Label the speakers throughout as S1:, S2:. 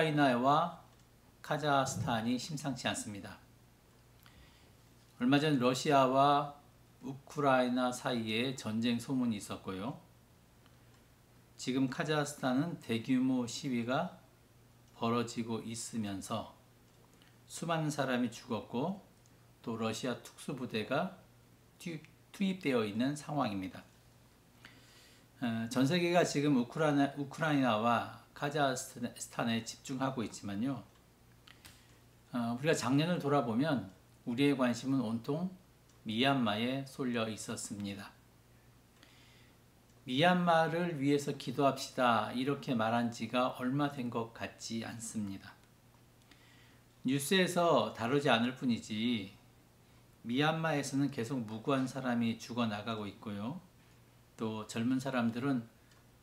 S1: 우크라이나와 카자흐스탄이 심상치 않습니다. 얼마 전 러시아와 우크라이나 사이에 전쟁 소문이 있었고요. 지금 카자흐스탄은 대규모 시위가 벌어지고 있으면서 수많은 사람이 죽었고 또 러시아 특수부대가 투입되어 있는 상황입니다. 전 세계가 지금 우크라이나와 카자흐스탄에 집중하고 있지만요. 우리가 작년을 돌아보면 우리의 관심은 온통 미얀마에 쏠려 있었습니다. 미얀마를 위해서 기도합시다 이렇게 말한 지가 얼마 된 것 같지 않습니다. 뉴스에서 다루지 않을 뿐이지 미얀마에서는 계속 무고한 사람이 죽어나가고 있고요. 또 젊은 사람들은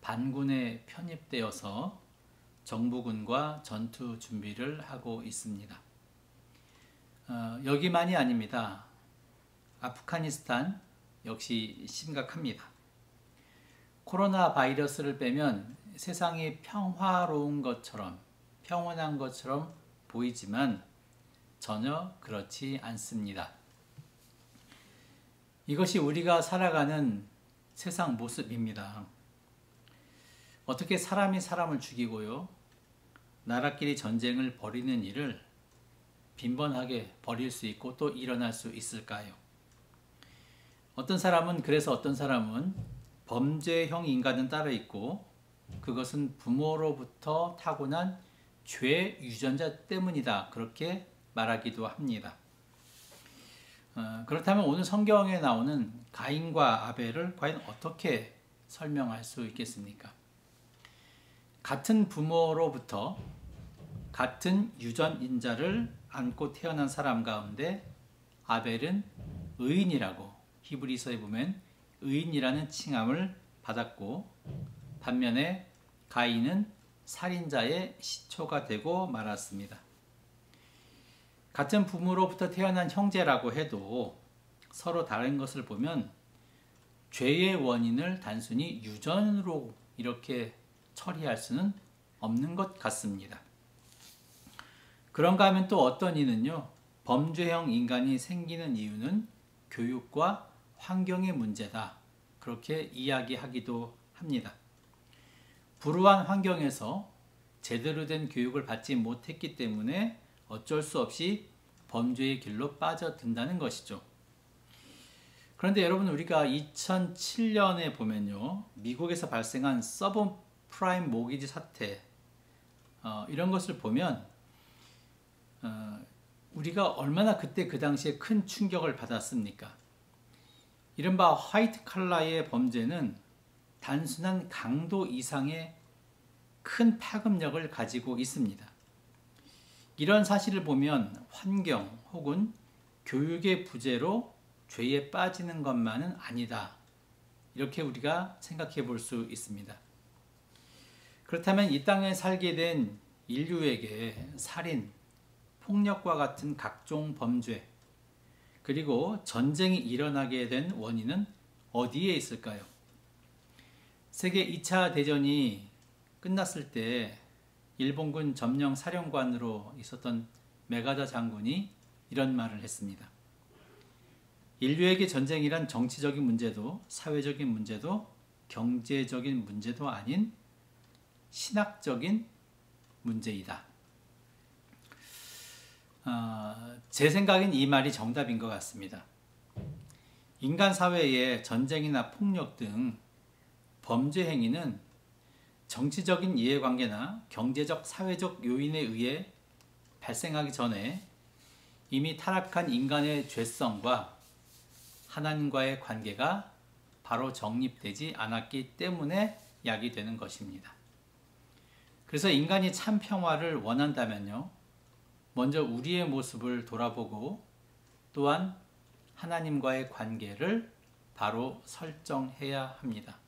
S1: 반군에 편입되어서 정부군과 전투 준비를 하고 있습니다. 여기만이 아닙니다. 아프가니스탄 역시 심각합니다. 코로나 바이러스를 빼면 세상이 평화로운 것처럼, 평온한 것처럼 보이지만 전혀 그렇지 않습니다. 이것이 우리가 살아가는 세상 모습입니다. 어떻게 사람이 사람을 죽이고요, 나라끼리 전쟁을 벌이는 일을 빈번하게 벌일 수 있고 또 일어날 수 있을까요? 그래서 어떤 사람은 범죄형 인간은 따로 있고 그것은 부모로부터 타고난 죄 유전자 때문이다 그렇게 말하기도 합니다. 그렇다면 오늘 성경에 나오는 가인과 아벨을 과연 어떻게 설명할 수 있겠습니까? 같은 부모로부터 같은 유전인자를 안고 태어난 사람 가운데 아벨은 의인이라고 히브리서에 보면 의인이라는 칭함을 받았고, 반면에 가인은 살인자의 시초가 되고 말았습니다. 같은 부모로부터 태어난 형제라고 해도 서로 다른 것을 보면 죄의 원인을 단순히 유전으로 이렇게 처리할 수는 없는 것 같습니다. 그런가 하면 또 어떤 이는요, 범죄형 인간이 생기는 이유는 교육과 환경의 문제다 그렇게 이야기하기도 합니다. 불우한 환경에서 제대로 된 교육을 받지 못했기 때문에 어쩔 수 없이 범죄의 길로 빠져든다는 것이죠. 그런데 여러분, 우리가 2007년에 보면요, 미국에서 발생한 서브프라임 모기지 사태, 이런 것을 보면 우리가 얼마나 그때 그 당시에 큰 충격을 받았습니까? 이른바 화이트 칼라의 범죄는 단순한 강도 이상의 큰 파급력을 가지고 있습니다. 이런 사실을 보면 환경 혹은 교육의 부재로 죄에 빠지는 것만은 아니다 이렇게 우리가 생각해 볼 수 있습니다. 그렇다면 이 땅에 살게 된 인류에게 살인, 폭력과 같은 각종 범죄, 그리고 전쟁이 일어나게 된 원인은 어디에 있을까요? 세계 2차 대전이 끝났을 때 일본군 점령 사령관으로 있었던 메가다 장군이 이런 말을 했습니다. 인류에게 전쟁이란 정치적인 문제도 사회적인 문제도 경제적인 문제도 아닌 신학적인 문제이다. 제 생각엔 이 말이 정답인 것 같습니다. 인간 사회에 전쟁이나 폭력 등 범죄 행위는 정치적인 이해관계나 경제적, 사회적 요인에 의해 발생하기 전에 이미 타락한 인간의 죄성과 하나님과의 관계가 바로 정립되지 않았기 때문에 야기되는 것입니다. 그래서 인간이 참 평화를 원한다면요, 먼저 우리의 모습을 돌아보고 또한 하나님과의 관계를 바로 설정해야 합니다.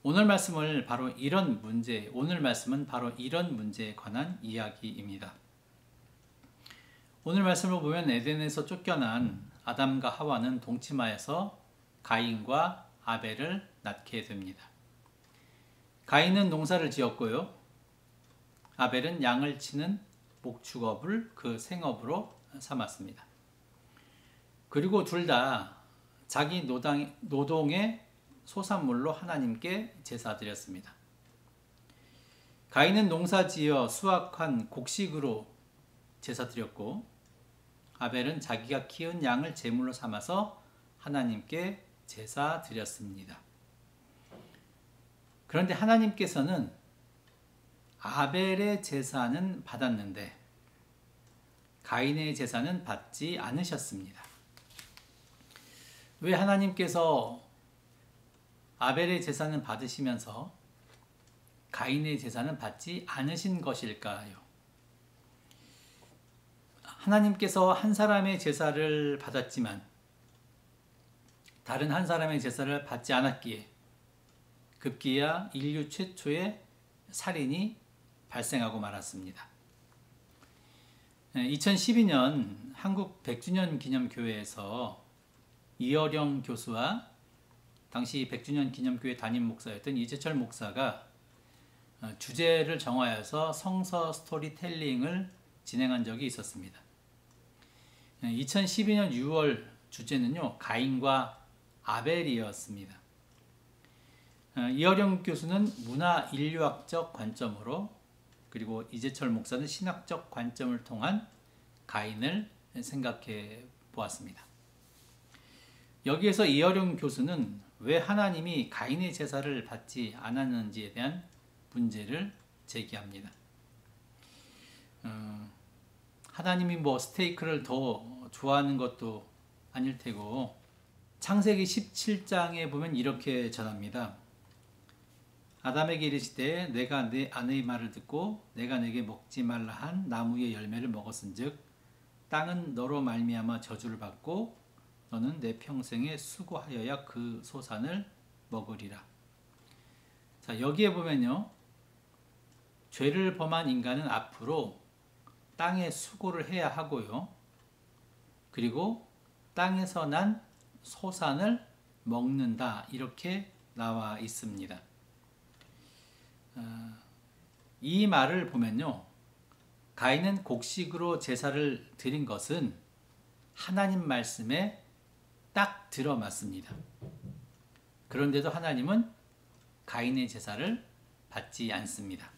S1: 오늘 말씀은 바로 이런 문제에 관한 이야기입니다. 오늘 말씀을 보면 에덴에서 쫓겨난 아담과 하와는 동침하여서 가인과 아벨을 낳게 됩니다. 가인은 농사를 지었고요. 아벨은 양을 치는 목축업을 그 생업으로 삼았습니다. 그리고 둘 다 자기 노동의 소산물로 하나님께 제사드렸습니다. 가인은 농사지어 수확한 곡식으로 제사드렸고, 아벨은 자기가 키운 양을 제물로 삼아서 하나님께 제사드렸습니다. 그런데 하나님께서는 아벨의 제사는 받았는데 가인의 제사는 받지 않으셨습니다. 왜 하나님께서 아벨의 제사는 받으시면서 가인의 제사는 받지 않으신 것일까요? 하나님께서 한 사람의 제사를 받았지만 다른 한 사람의 제사를 받지 않았기에 급기야 인류 최초의 살인이 발생하고 말았습니다. 2012년 한국 100주년 기념교회에서 이어령 교수와 당시 100주년 기념교회 담임 목사였던 이재철 목사가 주제를 정하여서 성서 스토리텔링을 진행한 적이 있었습니다. 2012년 6월 주제는요, 가인과 아벨이었습니다. 이어령 교수는 문화 인류학적 관점으로, 그리고 이재철 목사는 신학적 관점을 통한 가인을 생각해 보았습니다. 여기에서 이어령 교수는 왜 하나님이 가인의 제사를 받지 않았는지에 대한 문제를 제기합니다. 하나님이 스테이크를 더 좋아하는 것도 아닐 테고, 창세기 17장에 보면 이렇게 전합니다. 아담에게 이르시되 내가 내 아내의 말을 듣고 내가 내게 먹지 말라 한 나무의 열매를 먹었은즉 땅은 너로 말미암아 저주를 받고 너는 내 평생에 수고하여야 그 소산을 먹으리라. 자, 여기에 보면요, 죄를 범한 인간은 앞으로 땅에 수고를 해야 하고요, 그리고 땅에서 난 소산을 먹는다, 이렇게 나와 있습니다. 이 말을 보면요, 가인은 곡식으로 제사를 드린 것은 하나님 말씀에 딱 들어맞습니다. 그런데도 하나님은 가인의 제사를 받지 않습니다.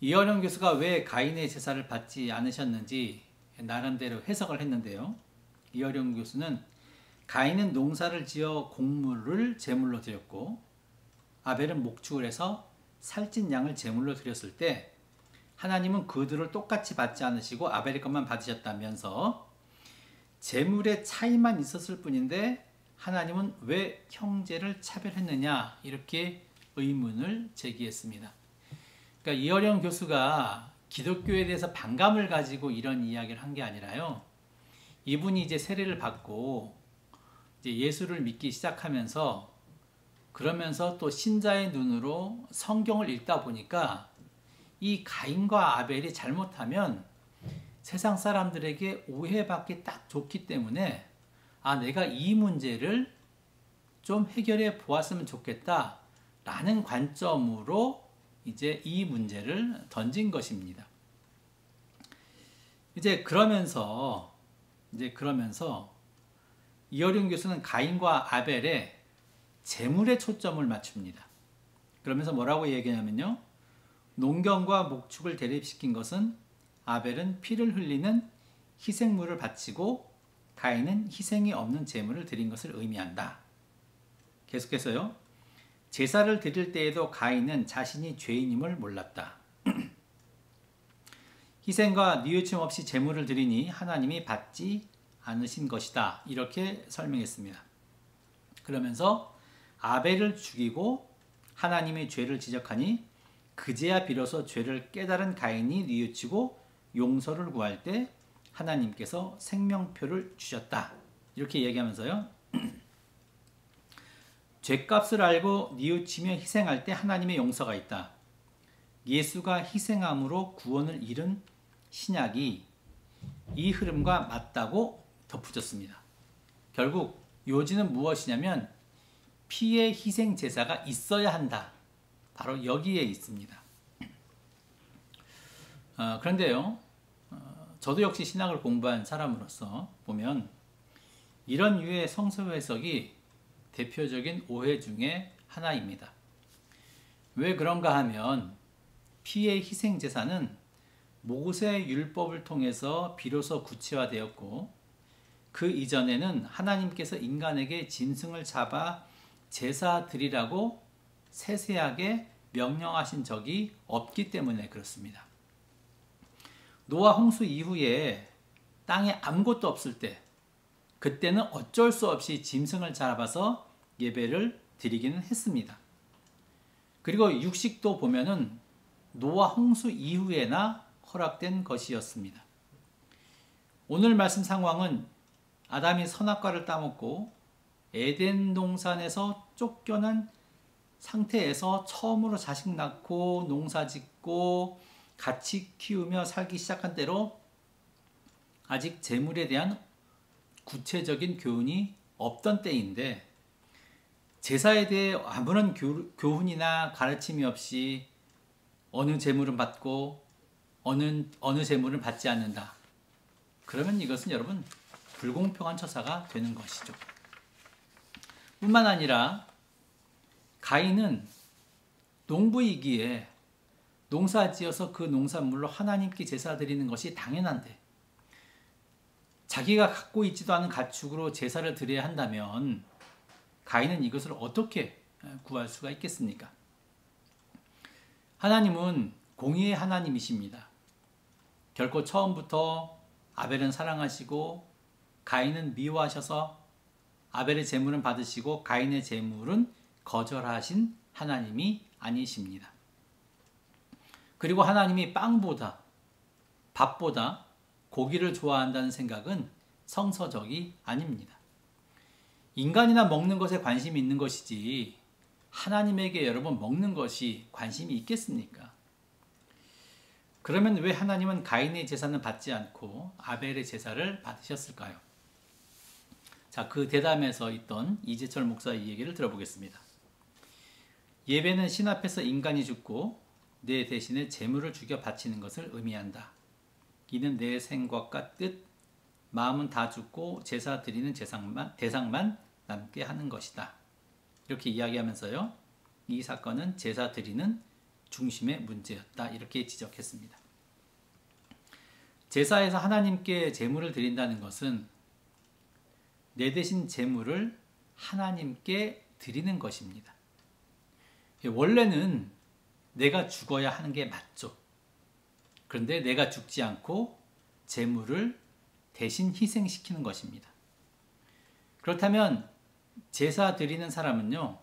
S1: 이어령 교수가 왜 가인의 제사를 받지 않으셨는지 나름대로 해석을 했는데요, 이어령 교수는 가인은 농사를 지어 곡물을 제물로 드렸고 아벨은 목축을 해서 살찐 양을 제물로 드렸을 때 하나님은 그들을 똑같이 받지 않으시고 아벨의 것만 받으셨다면서 제물의 차이만 있었을 뿐인데 하나님은 왜 형제를 차별했느냐, 이렇게 의문을 제기했습니다. 그러니까 이어령 교수가 기독교에 대해서 반감을 가지고 이런 이야기를 한 게 아니라요, 이분이 이제 세례를 받고 이제 예수를 믿기 시작하면서, 그러면서 또 신자의 눈으로 성경을 읽다 보니까 이 가인과 아벨이 잘못하면 세상 사람들에게 오해받기 딱 좋기 때문에 내가 이 문제를 좀 해결해 보았으면 좋겠다 라는 관점으로 이제 이 문제를 던진 것입니다. 이제 그러면서 이어령 교수는 가인과 아벨의 제물에 초점을 맞춥니다. 그러면서 뭐라고 얘기하냐면요, 농경과 목축을 대립시킨 것은 아벨은 피를 흘리는 희생물을 바치고 가인은 희생이 없는 제물을 드린 것을 의미한다. 계속해서요, 제사를 드릴 때에도 가인은 자신이 죄인임을 몰랐다. 희생과 뉘우침 없이 제물을 드리니 하나님이 받지 않으신 것이다, 이렇게 설명했습니다. 그러면서 아벨을 죽이고 하나님의 죄를 지적하니 그제야 비로소 죄를 깨달은 가인이 뉘우치고 용서를 구할 때 하나님께서 생명표를 주셨다, 이렇게 얘기하면서요, 죄값을 알고 뉘우치며 희생할 때 하나님의 용서가 있다. 예수가 희생함으로 구원을 이룬 신약이 이 흐름과 맞다고 덧붙였습니다. 결국 요지는 무엇이냐면 피의 희생 제사가 있어야 한다, 바로 여기에 있습니다. 그런데요, 저도 역시 신학을 공부한 사람으로서 보면 이런 유의 성서 해석이 대표적인 오해 중에 하나입니다. 왜 그런가 하면 피의 희생 제사는 모세의 율법을 통해서 비로소 구체화되었고 그 이전에는 하나님께서 인간에게 짐승을 잡아 제사 드리라고 세세하게 명령하신 적이 없기 때문에 그렇습니다. 노아 홍수 이후에 땅에 아무것도 없을 때 그때는 어쩔 수 없이 짐승을 잡아서 예배를 드리기는 했습니다. 그리고 육식도 보면은 노아 홍수 이후에나 허락된 것이었습니다. 오늘 말씀 상황은 아담이 선악과를 따먹고 에덴 동산에서 쫓겨난 상태에서 처음으로 자식 낳고 농사 짓고 같이 키우며 살기 시작한 때로 아직 재물에 대한 구체적인 교훈이 없던 때인데 제사에 대해 아무런 교훈이나 가르침이 없이 어느 재물은 받고 어느 재물은 받지 않는다. 그러면 이것은 여러분 불공평한 처사가 되는 것이죠. 뿐만 아니라 가인은 농부이기에 농사지어서 그 농산물로 하나님께 제사 드리는 것이 당연한데 자기가 갖고 있지도 않은 가축으로 제사를 드려야 한다면 가인은 이것을 어떻게 구할 수가 있겠습니까? 하나님은 공의의 하나님이십니다. 결코 처음부터 아벨은 사랑하시고 가인은 미워하셔서 아벨의 제물은 받으시고 가인의 제물은 거절하신 하나님이 아니십니다. 그리고 하나님이 빵보다 밥보다 고기를 좋아한다는 생각은 성서적이 아닙니다. 인간이나 먹는 것에 관심이 있는 것이지 하나님에게 여러분 먹는 것이 관심이 있겠습니까? 그러면 왜 하나님은 가인의 제사는 받지 않고 아벨의 제사를 받으셨을까요? 자, 그 대담에서 있던 이재철 목사의 얘기를 들어보겠습니다. 예배는 신 앞에서 인간이 죽고 내 대신에 제물을 죽여 바치는 것을 의미한다. 이는 내 생각과 뜻, 마음은 다 죽고 제사 드리는 대상만 남게 하는 것이다. 이렇게 이야기하면서요, 이 사건은 제사 드리는 중심의 문제였다. 이렇게 지적했습니다. 제사에서 하나님께 제물을 드린다는 것은 내 대신 제물을 하나님께 드리는 것입니다. 원래는 내가 죽어야 하는 게 맞죠. 그런데 내가 죽지 않고 제물을 대신 희생시키는 것입니다. 그렇다면 제사 드리는 사람은요,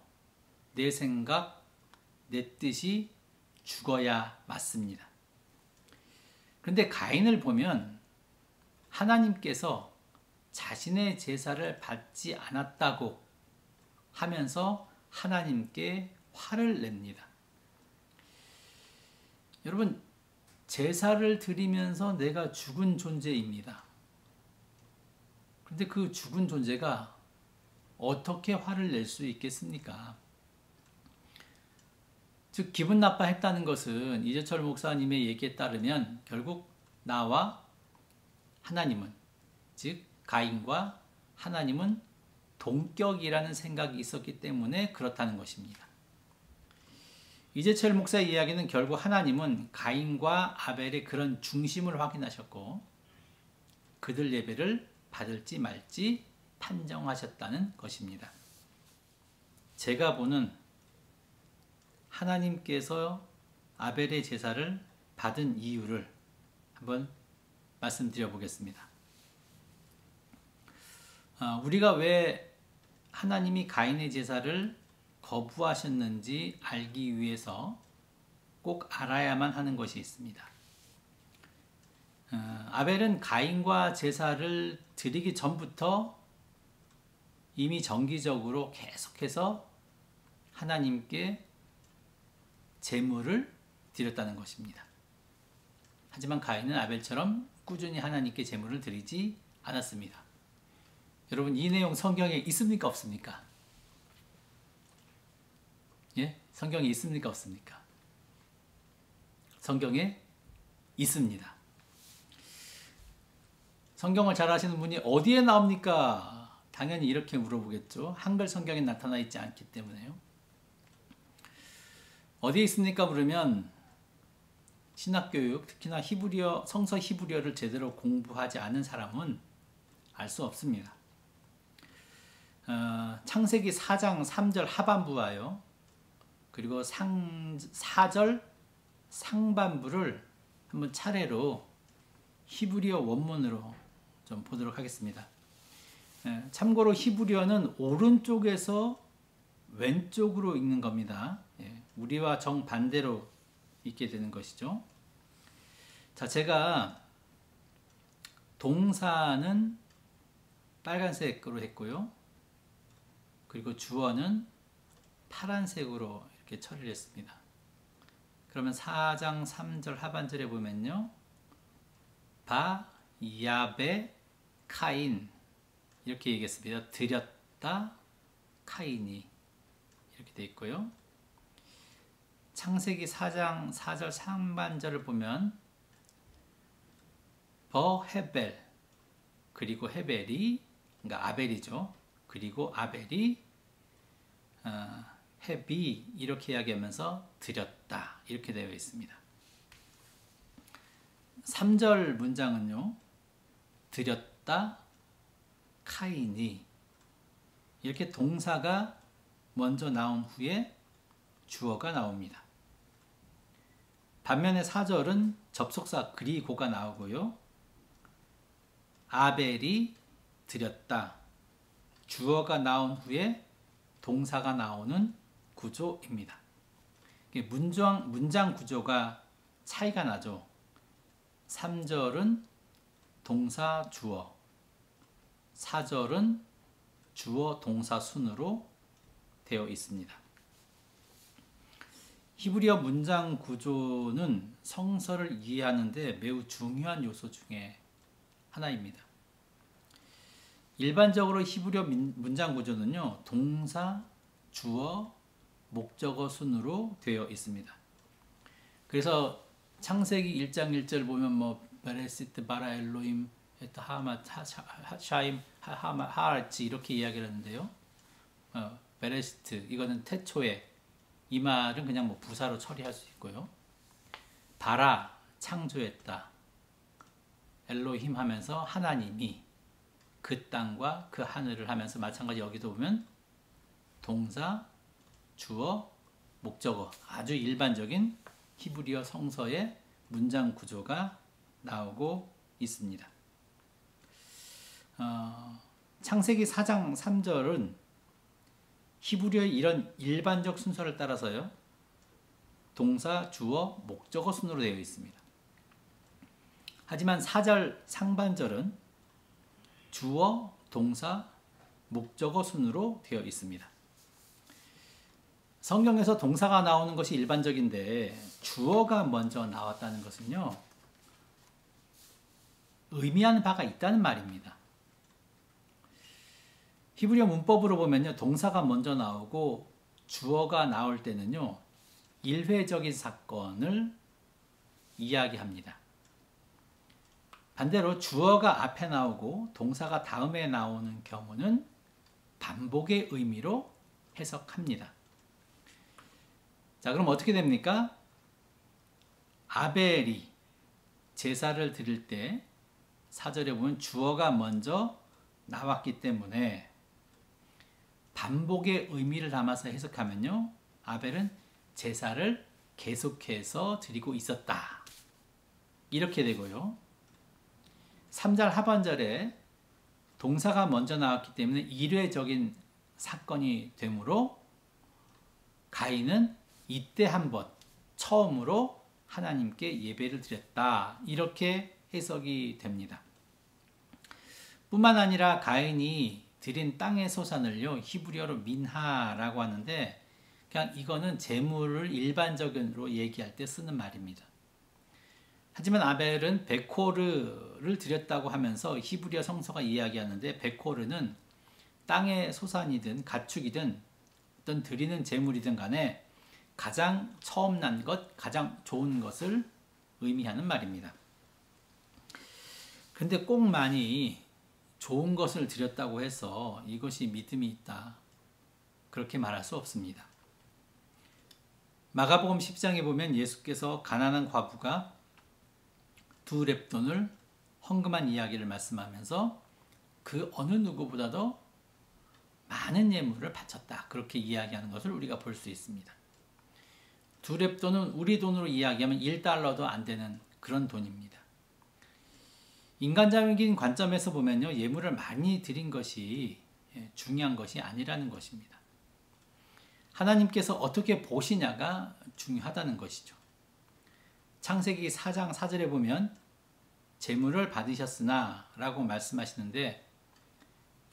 S1: 내 생각, 내 뜻이 죽어야 맞습니다. 그런데 가인을 보면 하나님께서 자신의 제사를 받지 않았다고 하면서 하나님께 화를 냅니다. 여러분, 제사를 드리면서 내가 죽은 존재입니다. 그런데 그 죽은 존재가 어떻게 화를 낼 수 있겠습니까? 즉 기분 나빠했다는 것은 이재철 목사님의 얘기에 따르면 결국 나와 하나님은, 즉 가인과 하나님은 동격이라는 생각이 있었기 때문에 그렇다는 것입니다. 이재철 목사의 이야기는 결국 하나님은 가인과 아벨의 그런 중심을 확인하셨고 그들 예배를 받을지 말지 판정하셨다는 것입니다. 제가 보는 하나님께서 아벨의 제사를 받은 이유를 한번 말씀드려 보겠습니다. 우리가 왜 하나님이 가인의 제사를 거부하셨는지 알기 위해서 꼭 알아야만 하는 것이 있습니다. 아벨은 가인과 제사를 드리기 전부터 이미 정기적으로 계속해서 하나님께 제물을 드렸다는 것입니다. 하지만 가인은 아벨처럼 꾸준히 하나님께 제물을 드리지 않았습니다. 여러분, 이 내용 성경에 있습니까, 없습니까? 예? 성경에 있습니까, 없습니까? 성경에 있습니다. 성경을 잘 아시는 분이 어디에 나옵니까? 당연히 이렇게 물어보겠죠. 한글 성경에 나타나 있지 않기 때문에요. 어디에 있습니까? 물으면 신학교육, 특히나 히브리어, 성서 히브리어를 제대로 공부하지 않은 사람은 알 수 없습니다. 창세기 4장 3절 하반부와요. 그리고 4절 상반부를 한번 차례로 히브리어 원문으로 좀 보도록 하겠습니다. 참고로 히브리어는 오른쪽에서 왼쪽으로 읽는 겁니다. 우리와 정반대로 읽게 되는 것이죠. 자, 제가 동사는 빨간색으로 했고요. 그리고 주어는 파란색으로 이렇게 처리를 했습니다. 그러면 4장 3절 하반절에 보면요. 바, 야베, 카인 이렇게 얘기했습니다. 드렸다, 카인이 이렇게 되어 있고요. 창세기 4장 4절 상반절을 보면 버 헤벨 그리고 헤벨이 그러니까 아벨이죠. 그리고 아벨이 헤비 이렇게 이야기하면서 드렸다 이렇게 되어 있습니다. 3절 문장은요. 드렸다 카인이 이렇게 동사가 먼저 나온 후에 주어가 나옵니다. 반면에 4절은 접속사 그리고가 나오고요. 아벨이 드렸다. 주어가 나온 후에 동사가 나오는 구조입니다. 문장 구조가 차이가 나죠. 3절은 동사 주어, 4절은 주어 동사 순으로 되어 있습니다. 히브리어 문장 구조는 성서를 이해하는 데 매우 중요한 요소 중에 하나입니다. 일반적으로 히브리어 문장 구조는요. 동사, 주어, 목적어 순으로 되어 있습니다. 그래서 창세기 1장 1절 보면 뭐 베레시트 바라 엘로임 에트 하마 샤임 하마 하알지 이렇게 이야기를 하는데요. 베레시트 이거는 태초에 이 말은 그냥 뭐 부사로 처리할 수 있고요. 바라 창조했다. 엘로힘 하면서 하나님이 그 땅과 그 하늘을 하면서 마찬가지 여기도 보면 동사, 주어, 목적어 아주 일반적인 히브리어 성서의 문장 구조가 나오고 있습니다. 창세기 4장 3절은 히브리어의 이런 일반적 순서를 따라서요. 동사, 주어, 목적어 순으로 되어 있습니다. 하지만 4절 상반절은 주어, 동사, 목적어 순으로 되어 있습니다. 성경에서 동사가 나오는 것이 일반적인데 주어가 먼저 나왔다는 것은요. 의미하는 바가 있다는 말입니다. 히브리어 문법으로 보면요. 동사가 먼저 나오고 주어가 나올 때는요. 일회적인 사건을 이야기합니다. 반대로 주어가 앞에 나오고 동사가 다음에 나오는 경우는 반복의 의미로 해석합니다. 자, 그럼 어떻게 됩니까? 아벨이 제사를 드릴 때 4절에 보면 주어가 먼저 나왔기 때문에 반복의 의미를 담아서 해석하면요. 아벨은 제사를 계속해서 드리고 있었다. 이렇게 되고요. 3절 하반절에 동사가 먼저 나왔기 때문에 일회적인 사건이 되므로 가인은 이때 한번 처음으로 하나님께 예배를 드렸다. 이렇게 해석이 됩니다. 뿐만 아니라 가인이 드린 땅의 소산을요. 히브리어로 민하라고 하는데 그냥 이거는 재물을 일반적으로 얘기할 때 쓰는 말입니다. 하지만 아벨은 베코르를 드렸다고 하면서 히브리어 성서가 이야기하는데 베코르는 땅의 소산이든 가축이든 어떤 드리는 재물이든 간에 가장 처음 난 것, 가장 좋은 것을 의미하는 말입니다. 근데 꼭 많이 좋은 것을 드렸다고 해서 이것이 믿음이 있다, 그렇게 말할 수 없습니다. 마가복음 10장에 보면 예수께서 가난한 과부가 2렙돈을 헌금한 이야기를 말씀하면서 그 어느 누구보다도 많은 예물을 바쳤다, 그렇게 이야기하는 것을 우리가 볼 수 있습니다. 2렙돈은 우리 돈으로 이야기하면 1달러도 안 되는 그런 돈입니다. 인간적인 관점에서 보면요, 예물을 많이 드린 것이 중요한 것이 아니라는 것입니다. 하나님께서 어떻게 보시냐가 중요하다는 것이죠. 창세기 4장 4절에 보면 재물을 받으셨으나 라고 말씀하시는데,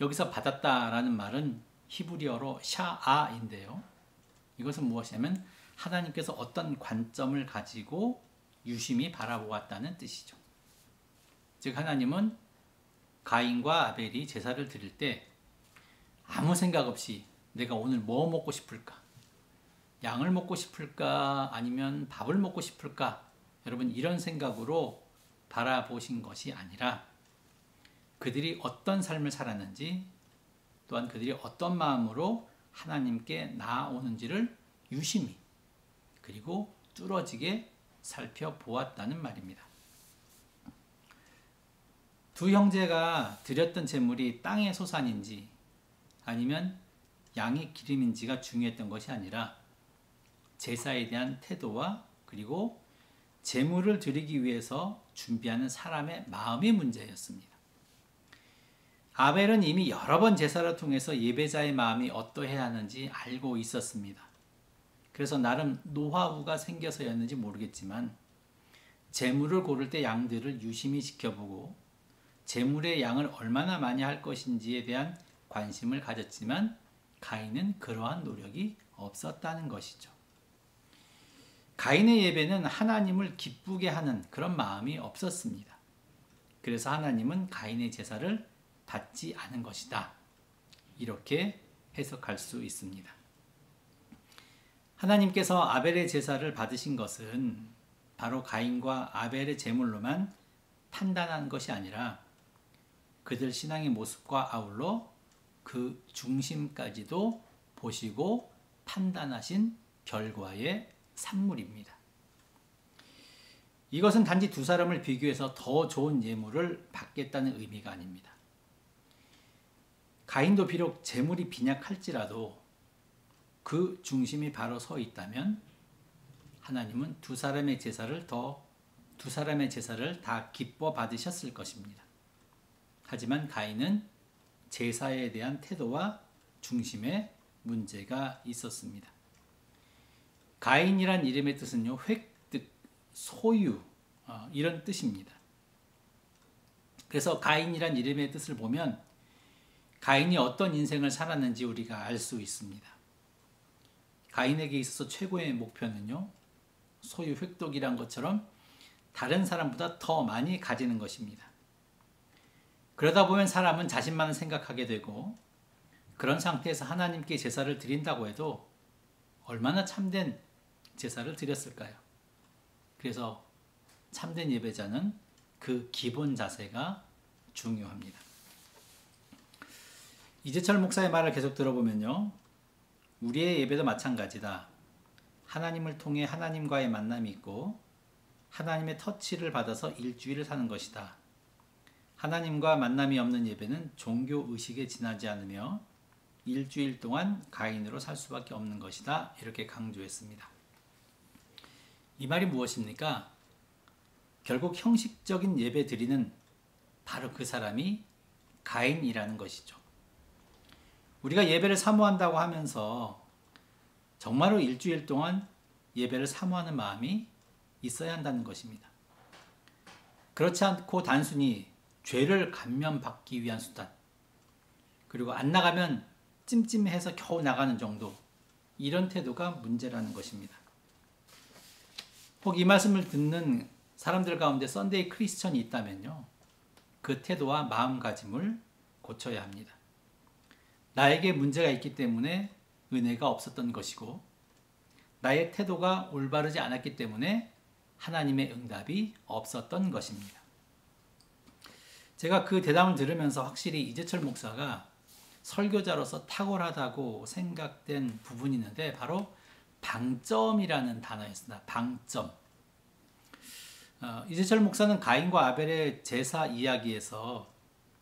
S1: 여기서 받았다라는 말은 히브리어로 샤아인데요. 이것은 무엇이냐면 하나님께서 어떤 관점을 가지고 유심히 바라보았다는 뜻이죠. 즉 하나님은 가인과 아벨이 제사를 드릴 때 아무 생각 없이 내가 오늘 뭐 먹고 싶을까? 양을 먹고 싶을까? 아니면 밥을 먹고 싶을까? 여러분, 이런 생각으로 바라보신 것이 아니라 그들이 어떤 삶을 살았는지, 또한 그들이 어떤 마음으로 하나님께 나아오는지를 유심히 그리고 뚫어지게 살펴보았다는 말입니다. 두 형제가 드렸던 제물이 땅의 소산인지 아니면 양의 기름인지가 중요했던 것이 아니라 제사에 대한 태도와 그리고 제물을 드리기 위해서 준비하는 사람의 마음의 문제였습니다. 아벨은 이미 여러 번 제사를 통해서 예배자의 마음이 어떠해야 하는지 알고 있었습니다. 그래서 나름 노하우가 생겨서였는지 모르겠지만 제물을 고를 때 양들을 유심히 지켜보고 제물의 양을 얼마나 많이 할 것인지에 대한 관심을 가졌지만 가인은 그러한 노력이 없었다는 것이죠. 가인의 예배는 하나님을 기쁘게 하는 그런 마음이 없었습니다. 그래서 하나님은 가인의 제사를 받지 않은 것이다, 이렇게 해석할 수 있습니다. 하나님께서 아벨의 제사를 받으신 것은 바로 가인과 아벨의 제물로만 판단한 것이 아니라 그들 신앙의 모습과 아울러 그 중심까지도 보시고 판단하신 결과의 산물입니다. 이것은 단지 두 사람을 비교해서 더 좋은 예물을 받겠다는 의미가 아닙니다. 가인도 비록 제물이 빈약할지라도 그 중심이 바로 서 있다면 하나님은 두 사람의 제사를 다 기뻐 받으셨을 것입니다. 하지만 가인은 제사에 대한 태도와 중심에 문제가 있었습니다. 가인이란 이름의 뜻은요, 획득, 소유, 이런 뜻입니다. 그래서 가인이란 이름의 뜻을 보면 가인이 어떤 인생을 살았는지 우리가 알 수 있습니다. 가인에게 있어서 최고의 목표는요, 소유 획득이란 것처럼 다른 사람보다 더 많이 가지는 것입니다. 그러다 보면 사람은 자신만을 생각하게 되고, 그런 상태에서 하나님께 제사를 드린다고 해도 얼마나 참된 제사를 드렸을까요? 그래서 참된 예배자는 그 기본 자세가 중요합니다. 이재철 목사의 말을 계속 들어보면요, 우리의 예배도 마찬가지다. 하나님을 통해 하나님과의 만남이 있고 하나님의 터치를 받아서 일주일을 사는 것이다. 하나님과 만남이 없는 예배는 종교 의식에 지나지 않으며 일주일 동안 가인으로 살 수밖에 없는 것이다, 이렇게 강조했습니다. 이 말이 무엇입니까? 결국 형식적인 예배 드리는 바로 그 사람이 가인이라는 것이죠. 우리가 예배를 사모한다고 하면서 정말로 일주일 동안 예배를 사모하는 마음이 있어야 한다는 것입니다. 그렇지 않고 단순히 죄를 감면받기 위한 수단, 그리고 안 나가면 찜찜해서 겨우 나가는 정도, 이런 태도가 문제라는 것입니다. 혹 이 말씀을 듣는 사람들 가운데 썬데이 크리스천이 있다면요, 그 태도와 마음가짐을 고쳐야 합니다. 나에게 문제가 있기 때문에 은혜가 없었던 것이고, 나의 태도가 올바르지 않았기 때문에 하나님의 응답이 없었던 것입니다. 제가 그 대담을 들으면서 확실히 이재철 목사가 설교자로서 탁월하다고 생각된 부분이 있는데 바로 방점이라는 단어였습니다. 방점. 이재철 목사는 가인과 아벨의 제사 이야기에서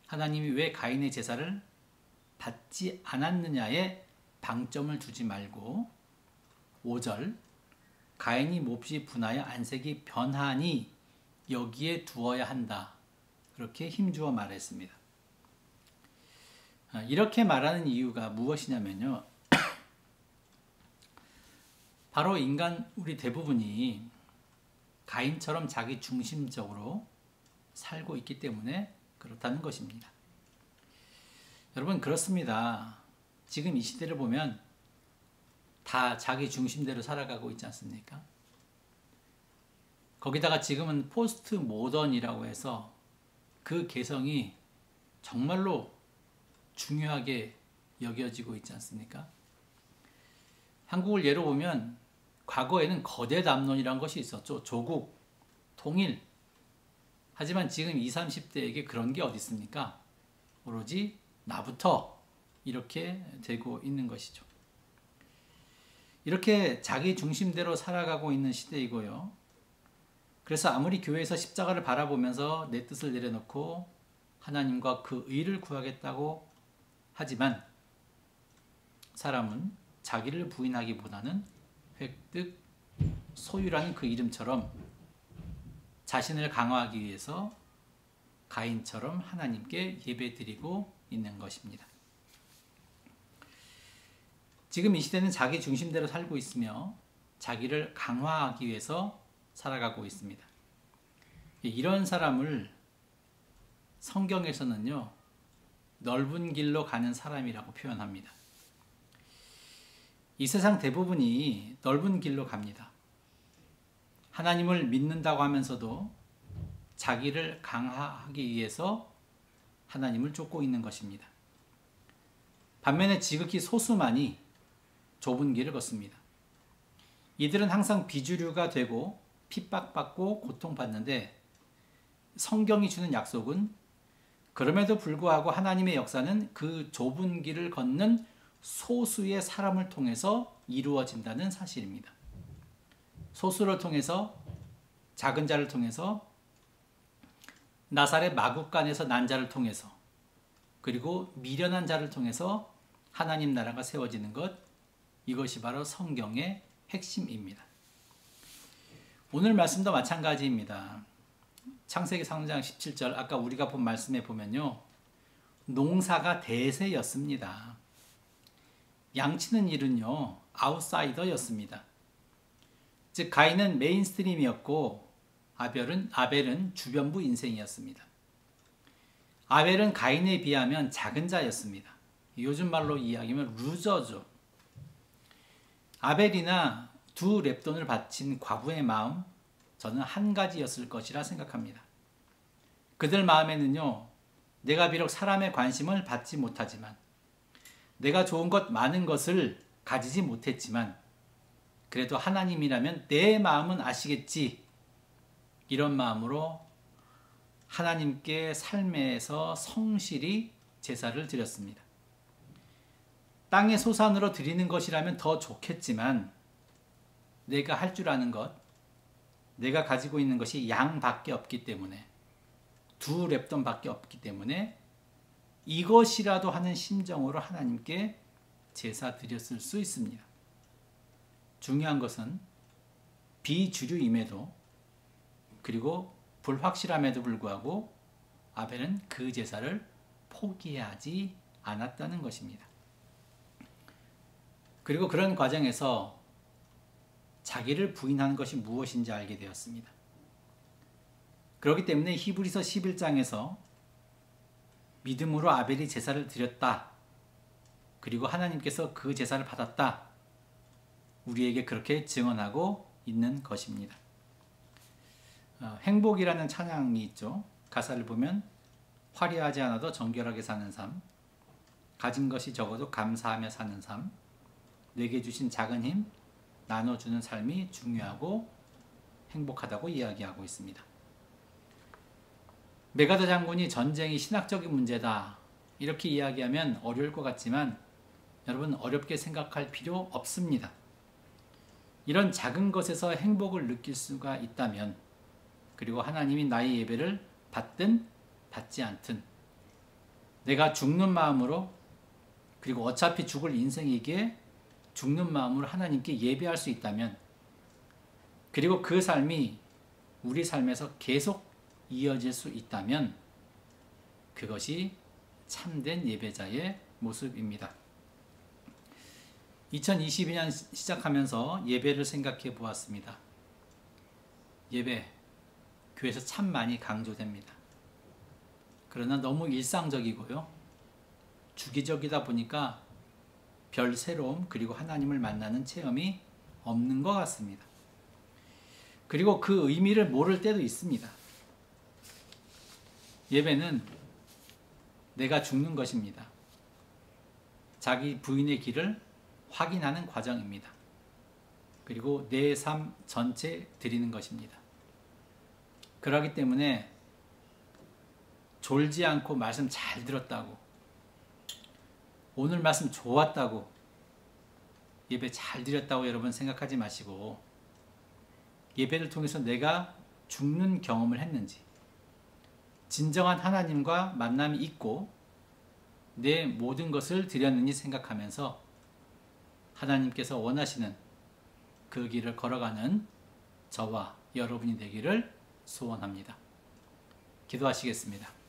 S1: 하나님이 왜 가인의 제사를 받지 않았느냐에 방점을 두지 말고 5절 가인이 몹시 분하여 안색이 변하니 여기에 두어야 한다. 그렇게 힘주어 말했습니다. 이렇게 말하는 이유가 무엇이냐면요. 바로 인간 우리 대부분이 가인처럼 자기 중심적으로 살고 있기 때문에 그렇다는 것입니다. 여러분 그렇습니다. 지금 이 시대를 보면 다 자기 중심대로 살아가고 있지 않습니까? 거기다가 지금은 포스트 모던이라고 해서 그 개성이 정말로 중요하게 여겨지고 있지 않습니까? 한국을 예로 보면 과거에는 거대 담론이란 것이 있었죠. 조국, 통일. 하지만 지금 20, 30대에게 그런 게 어디 있습니까? 오로지 나부터 이렇게 되고 있는 것이죠. 이렇게 자기 중심대로 살아가고 있는 시대이고요. 그래서 아무리 교회에서 십자가를 바라보면서 내 뜻을 내려놓고 하나님과 그 의를 구하겠다고 하지만 사람은 자기를 부인하기보다는 획득, 소유라는 그 이름처럼 자신을 강화하기 위해서 가인처럼 하나님께 예배드리고 있는 것입니다. 지금 이 시대는 자기 중심대로 살고 있으며 자기를 강화하기 위해서 살아가고 있습니다. 이런 사람을 성경에서는요, 넓은 길로 가는 사람이라고 표현합니다. 이 세상 대부분이 넓은 길로 갑니다. 하나님을 믿는다고 하면서도 자기를 강화하기 위해서 하나님을 쫓고 있는 것입니다. 반면에 지극히 소수만이 좁은 길을 걷습니다. 이들은 항상 비주류가 되고 핍박받고 고통받는데 성경이 주는 약속은 그럼에도 불구하고 하나님의 역사는 그 좁은 길을 걷는 소수의 사람을 통해서 이루어진다는 사실입니다. 소수를 통해서, 작은 자를 통해서, 나사렛 마국간에서 난 자를 통해서, 그리고 미련한 자를 통해서 하나님 나라가 세워지는 것, 이것이 바로 성경의 핵심입니다. 오늘 말씀도 마찬가지입니다. 창세기 3장 17절 아까 우리가 본 말씀에 보면요, 농사가 대세였습니다. 양치는 일은요, 아웃사이더였습니다. 즉 가인은 메인스트림이었고 아벨은 주변부 인생이었습니다. 아벨은 가인에 비하면 작은 자였습니다. 요즘 말로 이야기하면 루저죠. 아벨이나 두 렙돈을 바친 과부의 마음, 저는 한 가지였을 것이라 생각합니다. 그들 마음에는요, 내가 비록 사람의 관심을 받지 못하지만, 내가 좋은 것 많은 것을 가지지 못했지만, 그래도 하나님이라면 내 마음은 아시겠지, 이런 마음으로 하나님께 삶에서 성실히 제사를 드렸습니다. 땅의 소산으로 드리는 것이라면 더 좋겠지만 내가 할 줄 아는 것, 내가 가지고 있는 것이 양밖에 없기 때문에, 두 렙돈밖에 없기 때문에 이것이라도 하는 심정으로 하나님께 제사 드렸을 수 있습니다. 중요한 것은 비주류임에도, 그리고 불확실함에도 불구하고 아벨은 그 제사를 포기하지 않았다는 것입니다. 그리고 그런 과정에서 자기를 부인하는 것이 무엇인지 알게 되었습니다. 그렇기 때문에 히브리서 11장에서 믿음으로 아벨이 제사를 드렸다, 그리고 하나님께서 그 제사를 받았다, 우리에게 그렇게 증언하고 있는 것입니다. 행복이라는 찬양이 있죠. 가사를 보면 화려하지 않아도 정결하게 사는 삶, 가진 것이 적어도 감사하며 사는 삶, 내게 주신 작은 힘 나눠주는 삶이 중요하고 행복하다고 이야기하고 있습니다. 메가더 장군이 전쟁이 신학적인 문제다 이렇게 이야기하면 어려울 것 같지만 여러분 어렵게 생각할 필요 없습니다. 이런 작은 것에서 행복을 느낄 수가 있다면 그리고 하나님이 나의 예배를 받든 받지 않든 내가 죽는 마음으로 그리고 어차피 죽을 인생이기에 죽는 마음으로 하나님께 예배할 수 있다면 그리고 그 삶이 우리 삶에서 계속 이어질 수 있다면 그것이 참된 예배자의 모습입니다. 2022년 시작하면서 예배를 생각해 보았습니다. 예배, 교회에서 참 많이 강조됩니다. 그러나 너무 일상적이고요. 주기적이다 보니까 별 새로움 그리고 하나님을 만나는 체험이 없는 것 같습니다. 그리고 그 의미를 모를 때도 있습니다. 예배는 내가 죽는 것입니다. 자기 부인의 길을 확인하는 과정입니다. 그리고 내 삶 전체 드리는 것입니다. 그렇기 때문에 졸지 않고 말씀 잘 들었다고 오늘 말씀 좋았다고 예배 잘 드렸다고 여러분 생각하지 마시고 예배를 통해서 내가 죽는 경험을 했는지 진정한 하나님과 만남이 있고 내 모든 것을 드렸는지 생각하면서 하나님께서 원하시는 그 길을 걸어가는 저와 여러분이 되기를 소원합니다. 기도하시겠습니다.